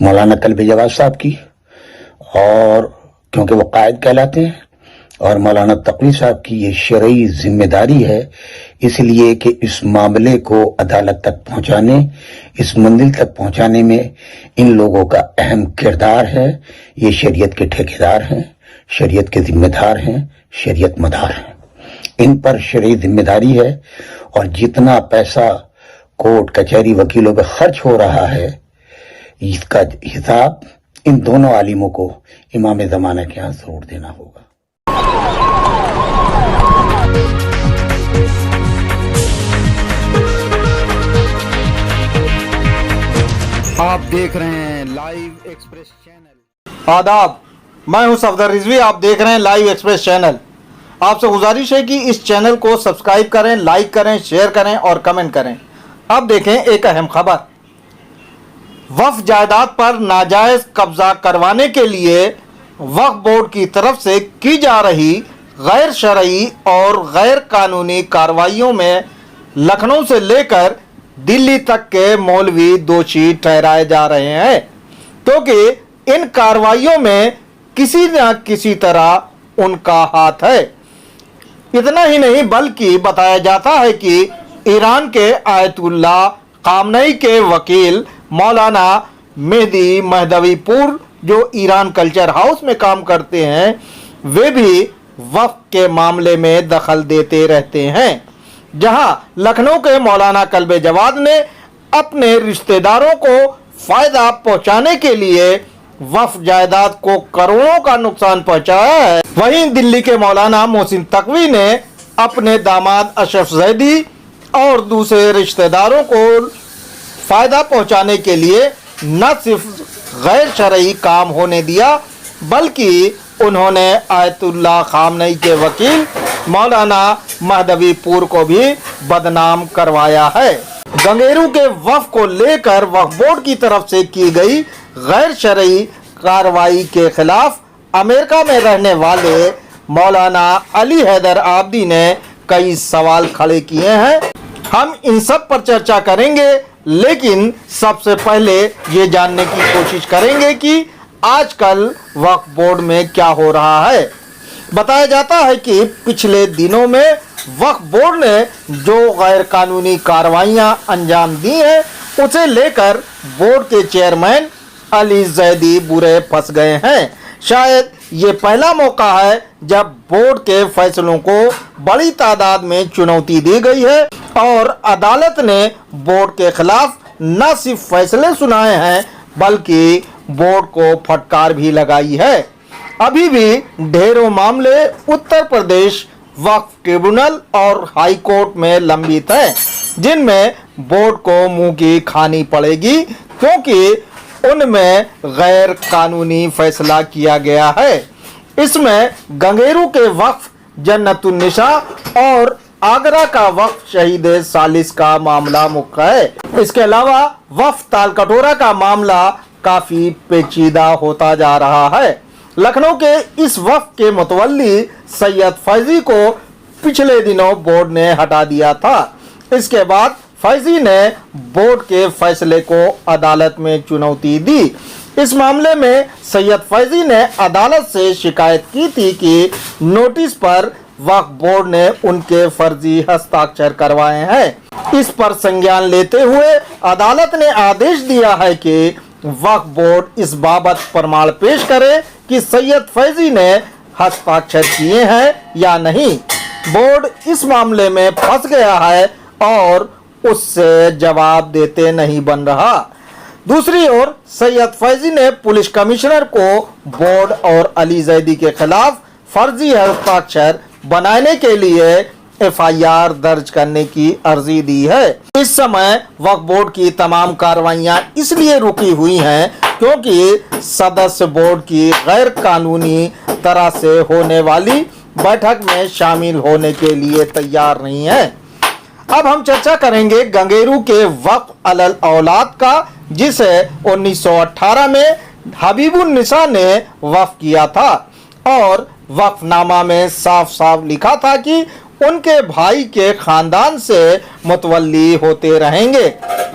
مولانا club جواد صاحب کی، اور کیونکہ وہ قائد کہلاتے ہیں، اور مولانا تقوی صاحب کی یہ شرعی ذمہ داری ہے، اس لیے کہ اس معاملے کو عدالت تک پہنچانے، اس منزل تک پہنچانے میں ان لوگوں کا اہم کردار ہے۔ یہ شریعت کے ٹھیکیدار ہیں، شریعت کے ذمہ دار ہیں، شریعت مدار ہیں، ان پر شرعی ذمہ داری ہے، اور جتنا پیسہ کورٹ کچہری وکیلوں پہ خرچ ہو رہا ہے اس کا حساب ان دونوں عالموں کو امام زمانہ کے ہاں ضرور دینا ہوگا۔ آپ دیکھ رہے ہیں لائیو ایکسپریس چینل۔ آداب، میں ہوں صفدر رضوی، آپ دیکھ رہے ہیں لائیو ایکسپریس چینل۔ آپ سے گزارش ہے کہ اس چینل کو سبسکرائب کریں، لائک کریں، شیئر کریں اور کمنٹ کریں۔ اب دیکھیں ایک اہم خبر۔ وقف جائیداد پر ناجائز قبضہ کروانے کے لیے وقف بورڈ کی طرف سے کی جا رہی غیر شرعی اور غیر قانونی کارروائیوں میں لکھنؤ سے لے کر دلی تک کے مولوی دوشی ٹھہرائے جا رہے ہیں، کیونکہ ان کارروائیوں میں کسی نہ کسی طرح ان کا ہاتھ ہے۔ اتنا ہی نہیں بلکہ بتایا جاتا ہے کہ ایران کے آیت اللہ خامنئی کے وکیل مولانا مہدی مہدوی پور جو ایران کلچر ہاؤس میں کام کرتے ہیں، وہ بھی وقف کے معاملے میں دخل دیتے رہتے ہیں۔ جہاں لکھنؤ کے مولانا کلب جواد نے اپنے رشتہ داروں کو فائدہ پہنچانے کے لیے وقف جائیداد کو کروڑوں کا نقصان پہنچایا ہے، وہیں دلی کے مولانا محسن تقوی نے اپنے داماد اشرف زیدی اور دوسرے رشتہ داروں کو فائدہ پہنچانے کے لیے نہ صرف غیر شرعی کام ہونے دیا، بلکہ انہوں نے آیت اللہ خامنئی کے وکیل مولانا مہدوی پور کو بھی بدنام کروایا ہے۔ گنگیرو کے وقف کو لے کر وقف بورڈ کی طرف سے کی گئی غیر شرعی کارروائی کے خلاف امریکہ میں رہنے والے مولانا علی حیدر عابدی نے کئی سوال کھڑے کیے ہیں۔ ہم ان سب پر چرچا کریں گے، لیکن سب سے پہلے یہ جاننے کی کوشش کریں گے کہ آج کل وقف بورڈ میں کیا ہو رہا ہے۔ بتایا جاتا ہے کہ پچھلے دنوں میں وقف بورڈ نے جو غیر قانونی کارروائیاں انجام دی ہیں، اسے لے کر بورڈ کے چیئرمین علی زیدی برے پھنس گئے ہیں۔ شاید یہ پہلا موقع ہے جب بورڈ کے فیصلوں کو بڑی تعداد میں چنوتی دی گئی ہے، اور عدالت نے بورڈ کے خلاف نہ صرف فیصلے سنائے ہیں بلکہ بورڈ کو پھٹکار بھی لگائی ہے۔ ابھی بھی ڈھیروں معاملے اتر پردیش وقف ٹریبونل اور ہائی کورٹ میں لمبت ہیں، جن میں بورڈ کو منہ کی کھانی پڑے گی، کیونکہ ان میں غیر قانونی فیصلہ کیا گیا ہے۔ اس میں گنگیرو کے وقف جنت النساء اور آگرہ کا وقف شہید ثالث کا معاملہ مکہ ہے۔ اس کے علاوہ وقف تال کٹورا کا معاملہ کافی پیچیدہ ہوتا جا رہا ہے۔ لکھنؤ کے اس وقف کے متولی سید فیضی کو پچھلے دنوں بورڈ نے ہٹا دیا تھا۔ اس کے بعد فیضی نے بورڈ کے فیصلے کو عدالت میں چنوتی دی۔ اس معاملے میں سید فیضی نے عدالت سے شکایت کی تھی کہ نوٹس پر وقف بورڈ نے ان کے فرضی ہستاکشر کروائے ہیں۔ اس پر سنجان لیتے ہوئے عدالت نے آدیش دیا ہے کہ وقف بورڈ اس بابت پرمان پیش کرے کہ سید فیضی نے ہستاکشر کیے ہیں یا نہیں۔ بورڈ اس معاملے میں پھنس گیا ہے اور اس سے جواب دیتے نہیں بن رہا۔ دوسری اور سید فیضی نے پولیس کمشنر کو بورڈ اور علی زیدی کے خلاف فرضی ہستاکشر بنانے کے لیے ایف آئی آر درج کرنے کی عرضی دی ہے۔ اس سمے وقف بورڈ کی تمام کارروائیاں اس لیے رکی ہوئی ہیں کیونکہ سدسیہ بورڈ کی غیر قانونی طرح سے ہونے والی بیٹھک میں شامل ہونے کے لیے تیار نہیں ہیں۔ اب ہم چرچا کریں گے گنگیرو کے وقف علی الاولاد کا، جسے 1918 میں حبیب النساء نے وقف کیا تھا، اور وقف نامہ میں صاف صاف لکھا تھا کہ ان کے بھائی کے خاندان سے متولی ہوتے رہیں گے۔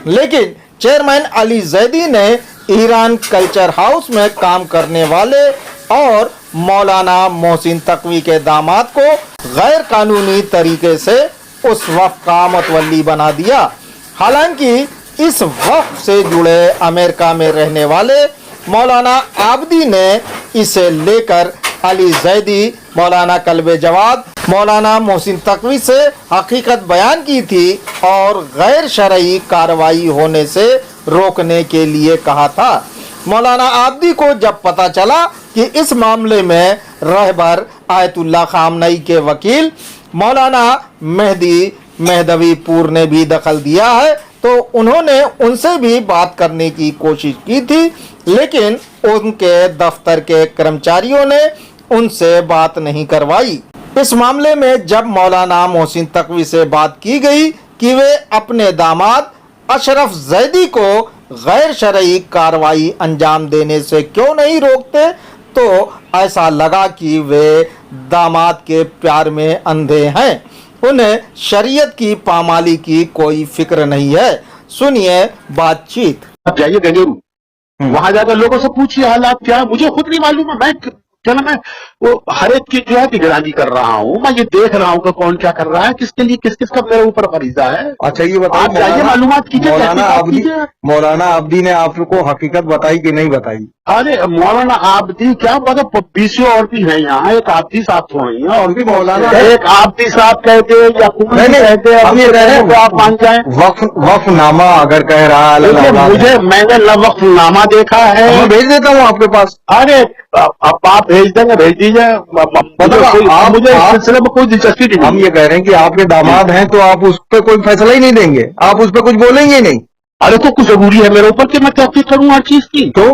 لیکن چیئرمین علی زیدی نے ایران کلچر ہاؤس میں کام کرنے والے اور مولانا محسن تقوی کے داماد کو غیر قانونی طریقے سے اس وقت کا متولی بنا دیا۔ حالانکہ اس وقت سے جڑے امریکہ میں رہنے والے مولانا عابدی نے اسے لے کر علی زیدی، مولانا کلب جواد، مولانا محسن تقوی سے حقیقت بیان کی تھی اور غیر شرعی کارروائی ہونے سے روکنے کے لیے کہا تھا۔ مولانا عابدی کو جب پتہ چلا کہ اس معاملے میں رہبر آیت اللہ خامنئی کے وکیل مولانا مہدی مہدوی پور نے بھی دخل دیا ہے تو انہوں نے ان سے بھی بات کرنے کی کوشش کی تھی، لیکن ان کے دفتر کے کرمچاریوں نے ان سے بات نہیں کروائی۔ اس معاملے میں جب مولانا محسن تقوی سے بات کی گئی کہ وہ اپنے داماد اشرف زیدی کو غیر شرعی کارروائی انجام دینے سے کیوں نہیں روکتے، تو ایسا لگا کہ وہ داماد کے پیار میں اندھے ہیں، انہیں شریعت کی پامالی کی کوئی فکر نہیں ہے۔ سنیے بات چیت۔ آپ جائیے گنگیرو، وہاں جا کر لوگوں سے پوچھیے حالات کیا ہے، مجھے خود نہیں معلوم ہے۔ میں کیا نا، میں وہ ہر ایک کی جو ہے نگرانی کر رہا ہوں، میں یہ دیکھ رہا ہوں کہ کون کیا کر رہا ہے، کس کے لیے کس کس کا میرے اوپر فریضہ ہے۔ اچھا یہ بتائیے، آپ جائیے معلومات کیجیے، مولانا عابدی نے آپ کو حقیقت بتائی کہ نہیں بتائی؟ ارے مولانا عابدی کیا بتا، بیسوں اور بھی ہیں یہاں، ایک عابدی صاحب تو ہیں یہاں، اور بھی مولانا ایک عابدی صاحب کہتے یا کہتے ہم یہ کہہ رہے ہیں آپ مان جائیں۔ وقف نامہ اگر کہہ رہا ہے، مجھے میں نے نہ وقف نامہ دیکھا ہے، میں بھیج دیتا ہوں آپ کے پاس۔ ارے اب آپ بھیج دیں گے، بھیج دیجیے، مجھے اس سلسلے میں کوئی دلچسپی نہیں۔ ہم یہ کہہ رہے ہیں کہ آپ کے داماد ہیں تو آپ اس پہ کوئی فیصلہ ہی نہیں دیں گے، آپ اس پہ کچھ بولیں گے نہیں؟ ارے تو کچھ ضروری ہے میرے اوپر کہ میں تحقیق کروں ہر چیز کی؟ تو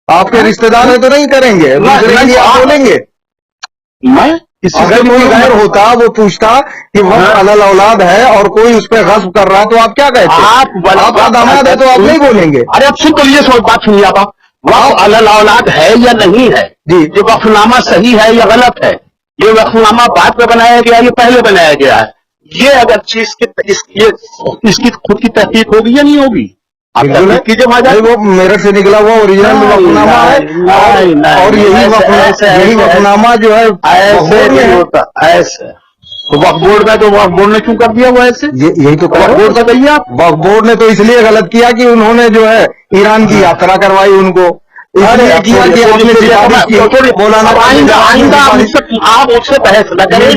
آپ کے رشتہ دار ہیں تو نہیں کریں گے، آپ بولیں گے؟ میں اگر کوئی غیر ہوتا وہ پوچھتا کہ وقف علی الاولاد ہے اور کوئی اس پہ غصب کر رہا تو آپ کیا کہتے؟ آپ کا داماد ہے تو آپ نہیں بولیں گے؟ ارے اب سن تو لیجیے، سو بات سنیے آپ، وقف علی الاولاد ہے یا نہیں ہے؟ جی یہ وقف نامہ صحیح ہے یا غلط ہے؟ یہ وقف نامہ بعد میں بنایا گیا یہ پہلے بنایا گیا ہے؟ یہ اگر چیز اس کی خود کی تحقیق ہوگی یا نہیں ہوگی؟ آپ تحقیق کیجیے وہاں جائے۔ وہ میرٹ سے نکلا ہوا اوریجنل وقف نامہ ہے، اور یہی وقف نامہ جو ہے ایسے نہیں ہوتا، ایسے وقف بورڈ میں تو وقف بورڈ نے کیوں کر دیا وہ ایسے؟ یہی تو وقف بورڈ بتائیے آپ۔ وقف بورڈ نے تو اس لیے غلط کیا کہ انہوں نے جو ہے ایران کی یاترا کروائی ان کو، اس لیے کیا کہ آپ نے سفارش کی مولانا آپ اس سے بحث نہ کریں۔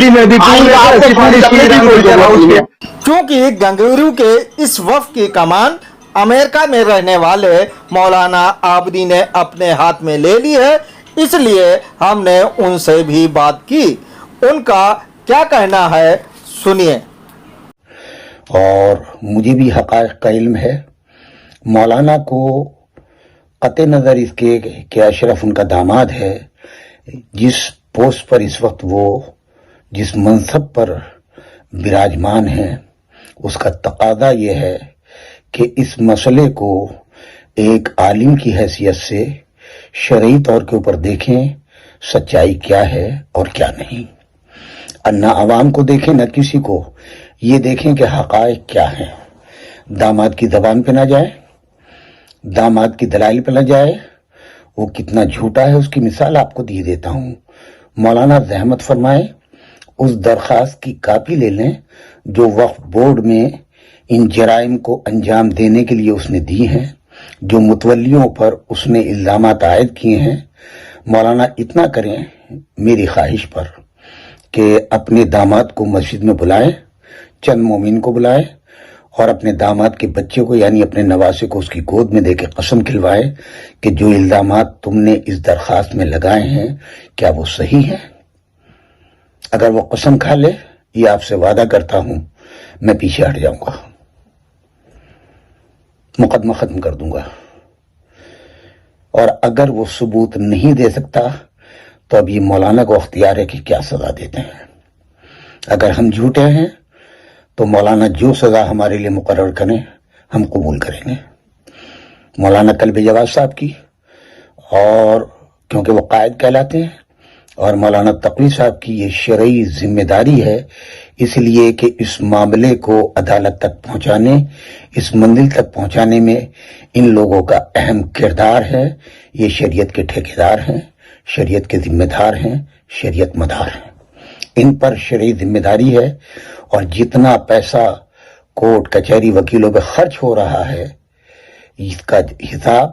چونکہ گنگورو کے اس وفد کی کمان امریکہ میں رہنے والے مولانا عابدی نے اپنے ہاتھ میں لے لی ہے، اس لیے ہم نے ان سے بھی بات کی، ان کا کیا کہنا ہے سنیے۔ اور مجھے بھی حقائق کا علم ہے۔ مولانا کو قطع نظر اس کے کہ اشرف ان کا داماد ہے، جس پوسٹ پر اس وقت وہ جس منصب پر براجمان ہیں، اس کا تقاضا یہ ہے کہ اس مسئلے کو ایک عالم کی حیثیت سے شرعی طور کے اوپر دیکھیں، سچائی کیا ہے اور کیا نہیں، اور نہ عوام کو دیکھیں نہ کسی کو، یہ دیکھیں کہ حقائق کیا ہیں، داماد کی زبان پہ نہ جائے، داماد کی دلائل پہ نہ جائے، وہ کتنا جھوٹا ہے اس کی مثال آپ کو دی دیتا ہوں۔ مولانا زحمت فرمائے اس درخواست کی کاپی لے لیں جو وقف بورڈ میں ان جرائم کو انجام دینے کے لیے اس نے دی ہیں، جو متولیوں پر اس نے الزامات عائد کیے ہیں۔ مولانا اتنا کریں میری خواہش پر کہ اپنے داماد کو مسجد میں بلائیں، چند مومن کو بلائیں، اور اپنے داماد کے بچے کو یعنی اپنے نواسے کو اس کی گود میں دے کے قسم کھلوائے کہ جو الزامات تم نے اس درخواست میں لگائے ہیں کیا وہ صحیح ہیں۔ اگر وہ قسم کھا لے، یہ آپ سے وعدہ کرتا ہوں میں پیچھے ہٹ جاؤں گا، مقدمہ ختم کر دوں گا، اور اگر وہ ثبوت نہیں دے سکتا تو اب یہ مولانا کو اختیار ہے کہ کیا سزا دیتے ہیں۔ اگر ہم جھوٹے ہیں تو مولانا جو سزا ہمارے لیے مقرر کریں ہم قبول کریں گے۔ مولانا کلب جواد صاحب کی، اور کیونکہ وہ قائد کہلاتے ہیں، اور مولانا تقوی صاحب کی یہ شرعی ذمہ داری ہے، اس لیے کہ اس معاملے کو عدالت تک پہنچانے، اس منزل تک پہنچانے میں ان لوگوں کا اہم کردار ہے۔ یہ شریعت کے ٹھیکیدار ہیں، شریعت کے ذمہ دار ہیں، شریعت مدار ہیں، ان پر شرعی ذمہ داری ہے۔ اور جتنا پیسہ کورٹ کچہری وکیلوں پہ خرچ ہو رہا ہے، اس کا حساب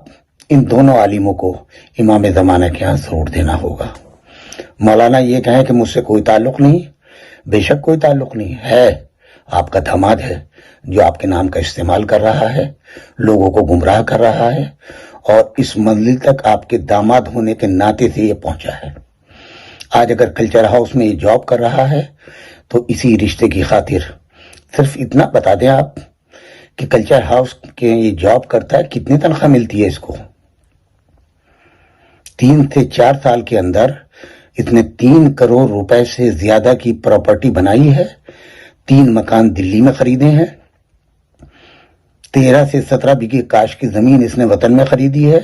ان دونوں عالموں کو امام زمانہ کے ہاں ضرور دینا ہوگا۔ مولانا یہ کہیں کہ مجھ سے کوئی تعلق نہیں، بے شک کوئی تعلق نہیں ہے، آپ کا داماد ہے جو آپ کے نام کا استعمال کر رہا ہے، لوگوں کو گمراہ کر رہا ہے، اور اس منزل تک آپ کے داماد ہونے کے ناطے سے یہ پہنچا ہے۔ آج اگر کلچر ہاؤس میں یہ جاب کر رہا ہے تو اسی رشتے کی خاطر صرف اتنا بتا دیں آپ کہ کلچر ہاؤس کے یہ جاب کرتا ہے، کتنی تنخواہ ملتی ہے اس کو؟ 3 سے 4 سال کے اندر اس نے 3 کروڑ روپے سے زیادہ کی پراپرٹی بنائی ہے، 3 مکان دلی میں خریدے ہیں، 13 سے 17 بیگھے کاش کی زمین اس نے وطن میں خریدی ہے۔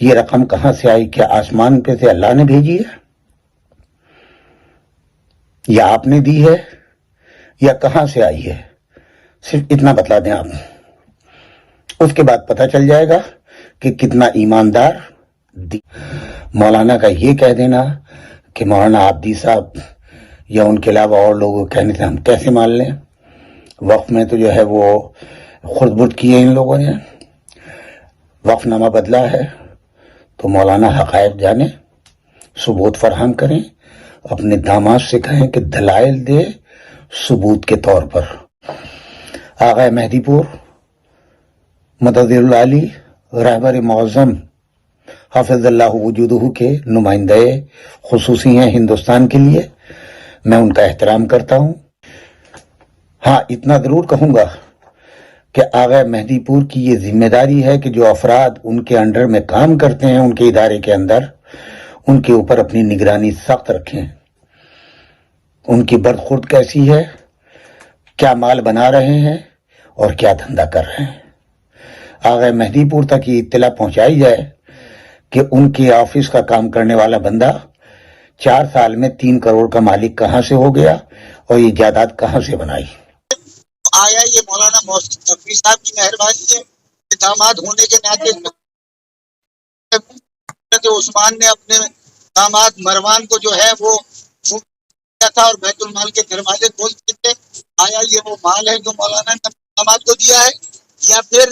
یہ رقم کہاں سے آئی؟ کیا آسمان پہ سے اللہ نے بھیجی ہے یا آپ نے دی ہے یا کہاں سے آئی ہے؟ صرف اتنا بتلا دیں آپ، اس کے بعد پتہ چل جائے گا کہ کتنا ایماندار۔ مولانا کا یہ کہہ دینا کہ مولانا عابدی صاحب یا ان کے علاوہ اور لوگوں کے کہنے سے ہم کیسے مان لیں؟ وقف میں تو جو ہے وہ خود بٹ کیے ان لوگوں نے، وقف نامہ بدلا ہے، تو مولانا حقائق جانیں، ثبوت فراہم کریں، اپنے داماد سے کہیں کہ دلائل دے ثبوت کے طور پر۔ آغا مہدی پور مدد العالی رہبر معظم حافظ اللہ وجودہ کے نمائندے خصوصی ہیں ہندوستان کے لیے، میں ان کا احترام کرتا ہوں۔ ہاں اتنا ضرور کہوں گا کہ آغا مہدی پور کی یہ ذمہ داری ہے کہ جو افراد ان کے انڈر میں کام کرتے ہیں ان کے ادارے کے اندر، ان کے اوپر اپنی نگرانی سخت رکھیں، ان کی برخورد کیسی ہے، کیا مال بنا رہے ہیں اور کیا دھندا کر رہے ہیں۔ آغا مہدی پور تک یہ اطلاع پہنچائی جائے کہ ان کے آفس کا کام کرنے والا بندہ 4 سال میں 3 کروڑ کا مالک کہاں سے ہو گیا اور یہ جائیداد کہاں سے بنائی۔ آیا یہ مولانا محسن تقوی صاحب کی مہربانی ہے کہ داماد ہونے کے ناطے حضرت عثمان نے اپنے داماد مروان کو جو ہے وہ کیا تھا اور بیت المال کے دروازے کھولتے تھے۔ آیا یہ وہ مال ہے جو مولانا نے داماد کو دیا ہے یا پھر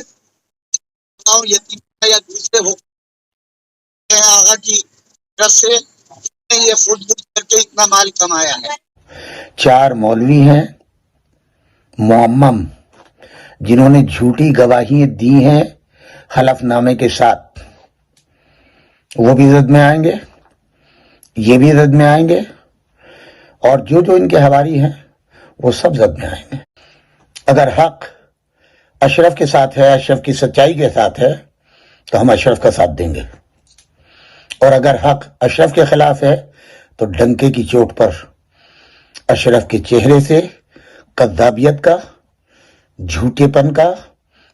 یتیم یا دوسرے حکم آغا کی طرف سے یہ فٹ بٹ کر کے اتنا مال کمایا ہے؟ 4 مولوی ہیں معمم جنہوں نے جھوٹی گواہیاں دی ہیں حلف نامے کے ساتھ، وہ بھی زد میں آئیں گے، یہ بھی زد میں آئیں گے، اور جو جو ان کے حواری ہیں وہ سب زد میں آئیں گے۔ اگر حق اشرف کے ساتھ ہے، اشرف کی سچائی کے ساتھ ہے تو ہم اشرف کا ساتھ دیں گے، اور اگر حق اشرف کے خلاف ہے تو ڈنکے کی چوٹ پر اشرف کے چہرے سے کذابیت کا، جھوٹے پن کا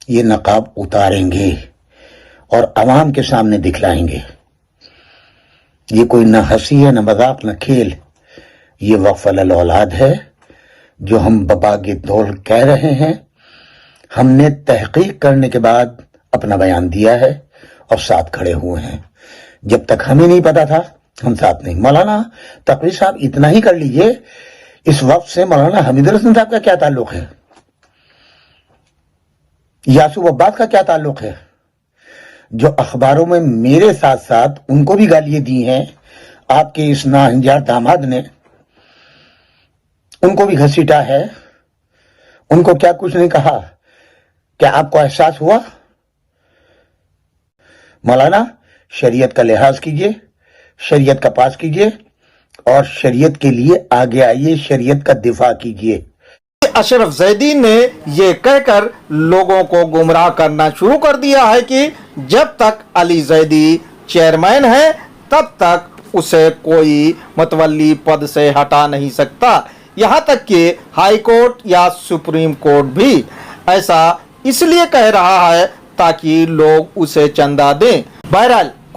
یہ نقاب اتاریں گے اور عوام کے سامنے دکھلائیں گے۔ یہ کوئی نہ ہنسی ہے، نہ مذاق، نہ کھیل، یہ وقف الاولاد ہے جو ہم بباغ دول کہہ رہے ہیں۔ ہم نے تحقیق کرنے کے بعد اپنا بیان دیا ہے اور ساتھ کھڑے ہوئے ہیں۔ جب تک ہمیں نہیں پتا تھا ہم ساتھ نہیں۔ مولانا تقوی صاحب اتنا ہی کر لیجئے، اس وقت سے مولانا حمید الحسن صاحب کا کیا تعلق ہے؟ یاسوب عباس کا کیا تعلق ہے؟ جو اخباروں میں میرے ساتھ ساتھ ان کو بھی گالیاں دی ہیں، آپ کے اس ناہنجار داماد نے ان کو بھی گھسیٹا ہے، ان کو کیا کچھ نہیں کہا؟ کیا آپ کو احساس ہوا؟ مولانا شریعت کا لحاظ کیجئے، شریعت کا پاس کیجئے اور شریعت کے لیے آگے آئیے، شریعت کا دفاع کیجئے۔ اشرف زیدی نے یہ کہہ کر لوگوں کو گمراہ کرنا شروع کر دیا ہے کہ جب تک علی زیدی چیئرمین ہے تب تک اسے کوئی متولی پد سے ہٹا نہیں سکتا، یہاں تک کہ ہائی کورٹ یا سپریم کورٹ بھی ایسا اس لیے کہہ رہا ہے تاکہ لوگ اسے چندہ دیں۔ بہرحال